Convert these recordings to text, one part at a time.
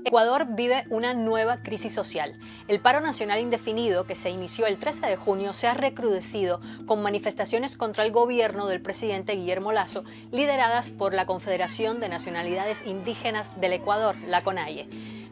Ecuador vive una nueva crisis social. El paro nacional indefinido, que se inició el 13 de junio, se ha recrudecido con manifestaciones contra el gobierno del presidente Guillermo Lasso, lideradas por la Confederación de Nacionalidades Indígenas del Ecuador, la CONAIE.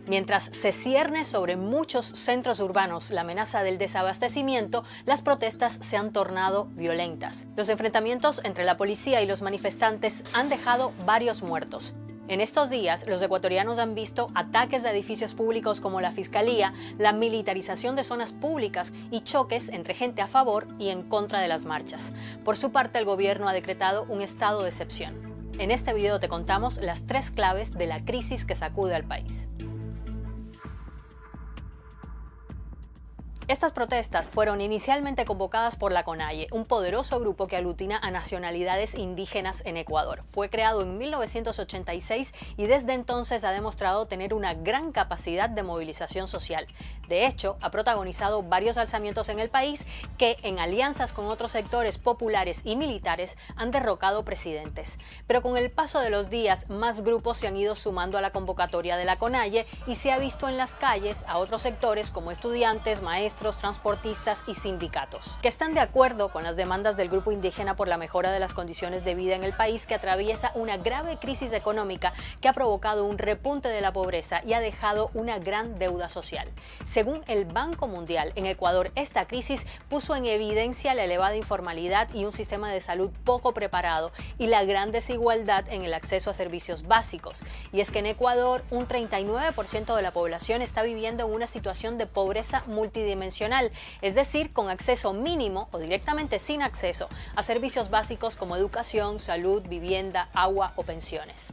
Mientras se cierne sobre muchos centros urbanos la amenaza del desabastecimiento, las protestas se han tornado violentas. Los enfrentamientos entre la policía y los manifestantes han dejado varios muertos. En estos días, los ecuatorianos han visto ataques de edificios públicos como la Fiscalía, la militarización de zonas públicas y choques entre gente a favor y en contra de las marchas. Por su parte, el gobierno ha decretado un estado de excepción. En este video te contamos las 3 claves de la crisis que sacude al país. Estas protestas fueron inicialmente convocadas por la CONAIE, un poderoso grupo que aglutina a nacionalidades indígenas en Ecuador. Fue creado en 1986 y desde entonces ha demostrado tener una gran capacidad de movilización social. De hecho, ha protagonizado varios alzamientos en el país que, en alianzas con otros sectores populares y militares, han derrocado presidentes. Pero con el paso de los días, más grupos se han ido sumando a la convocatoria de la CONAIE y se ha visto en las calles a otros sectores como estudiantes, maestros, transportistas y sindicatos, que están de acuerdo con las demandas del grupo indígena por la mejora de las condiciones de vida en el país, que atraviesa una grave crisis económica que ha provocado un repunte de la pobreza y ha dejado una gran deuda social. Según el Banco Mundial, en Ecuador esta crisis puso en evidencia la elevada informalidad y un sistema de salud poco preparado y la gran desigualdad en el acceso a servicios básicos. Y es que en Ecuador un 39% de la población está viviendo en una situación de pobreza multidimensional, es decir, con acceso mínimo o directamente sin acceso a servicios básicos como educación, salud, vivienda, agua o pensiones.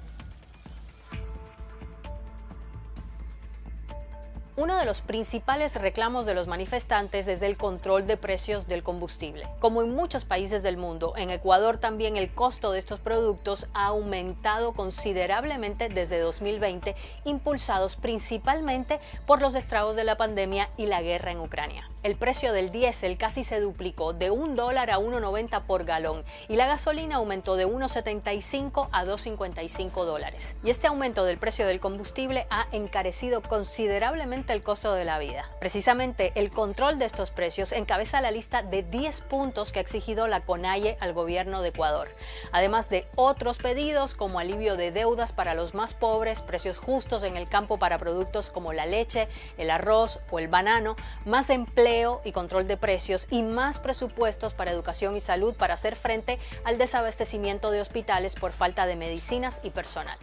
Uno de los principales reclamos de los manifestantes es el control de precios del combustible. Como en muchos países del mundo, en Ecuador también el costo de estos productos ha aumentado considerablemente desde 2020, impulsados principalmente por los estragos de la pandemia y la guerra en Ucrania. El precio del diésel casi se duplicó, de $1 a $1.90 por galón, y la gasolina aumentó de $1.75 a $2.55. Y este aumento del precio del combustible ha encarecido considerablemente el costo de la vida. Precisamente el control de estos precios encabeza la lista de 10 puntos que ha exigido la CONAIE al gobierno de Ecuador, además de otros pedidos como alivio de deudas para los más pobres, precios justos en el campo para productos como la leche, el arroz o el banano, más empleo y control de precios y más presupuestos para educación y salud para hacer frente al desabastecimiento de hospitales por falta de medicinas y personal.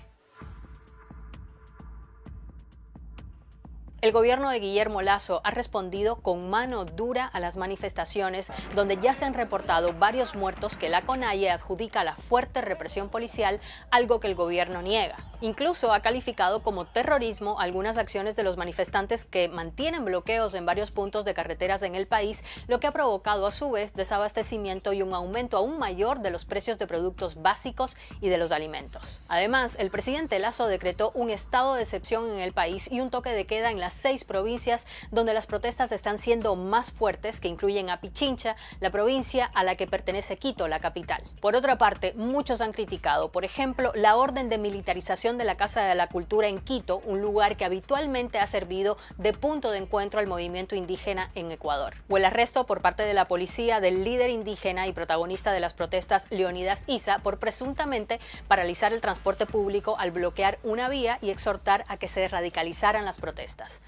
El gobierno de Guillermo Lasso ha respondido con mano dura a las manifestaciones, donde ya se han reportado varios muertos que la CONAIE adjudica a la fuerte represión policial, algo que el gobierno niega. Incluso ha calificado como terrorismo algunas acciones de los manifestantes que mantienen bloqueos en varios puntos de carreteras en el país, lo que ha provocado a su vez desabastecimiento y un aumento aún mayor de los precios de productos básicos y de los alimentos. Además, el presidente Lasso decretó un estado de excepción en el país y un toque de queda en las 6 provincias donde las protestas están siendo más fuertes, que incluyen a Pichincha, la provincia a la que pertenece Quito, la capital. Por otra parte, muchos han criticado, por ejemplo, la orden de militarización de la Casa de la Cultura en Quito, un lugar que habitualmente ha servido de punto de encuentro al movimiento indígena en Ecuador, o el arresto por parte de la policía del líder indígena y protagonista de las protestas, Leonidas Issa, por presuntamente paralizar el transporte público al bloquear una vía y exhortar a que se radicalizaran las protestas.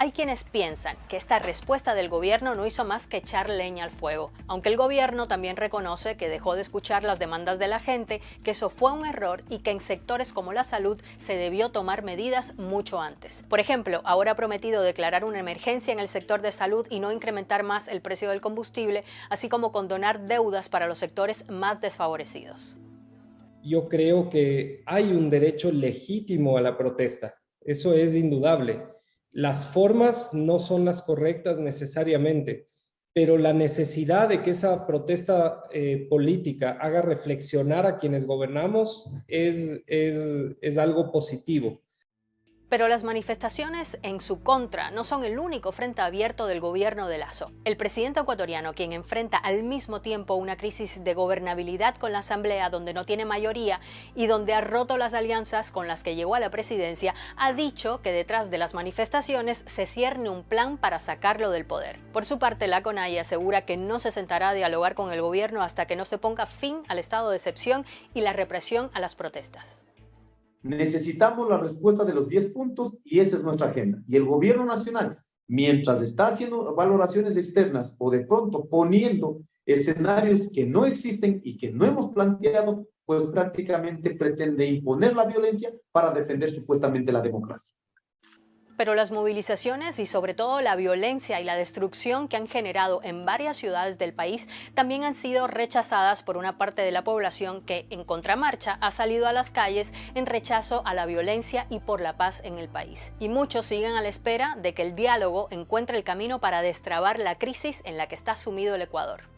Hay quienes piensan que esta respuesta del gobierno no hizo más que echar leña al fuego, aunque el gobierno también reconoce que dejó de escuchar las demandas de la gente, que eso fue un error y que en sectores como la salud se debió tomar medidas mucho antes. Por ejemplo, ahora ha prometido declarar una emergencia en el sector de salud y no incrementar más el precio del combustible, así como condonar deudas para los sectores más desfavorecidos. Yo creo que hay un derecho legítimo a la protesta, eso es indudable. Las formas no son las correctas necesariamente, pero la necesidad de que esa protesta política haga reflexionar a quienes gobernamos es algo positivo. Pero las manifestaciones en su contra no son el único frente abierto del gobierno de Lasso. El presidente ecuatoriano, quien enfrenta al mismo tiempo una crisis de gobernabilidad con la Asamblea, donde no tiene mayoría y donde ha roto las alianzas con las que llegó a la presidencia, ha dicho que detrás de las manifestaciones se cierne un plan para sacarlo del poder. Por su parte, la CONAIE asegura que no se sentará a dialogar con el gobierno hasta que no se ponga fin al estado de excepción y la represión a las protestas. Necesitamos la respuesta de los 10 puntos y esa es nuestra agenda. Y el gobierno nacional, mientras está haciendo valoraciones externas o de pronto poniendo escenarios que no existen y que no hemos planteado, pues prácticamente pretende imponer la violencia para defender supuestamente la democracia. Pero las movilizaciones y sobre todo la violencia y la destrucción que han generado en varias ciudades del país también han sido rechazadas por una parte de la población que, en contramarcha, ha salido a las calles en rechazo a la violencia y por la paz en el país. Y muchos siguen a la espera de que el diálogo encuentre el camino para destrabar la crisis en la que está sumido el Ecuador.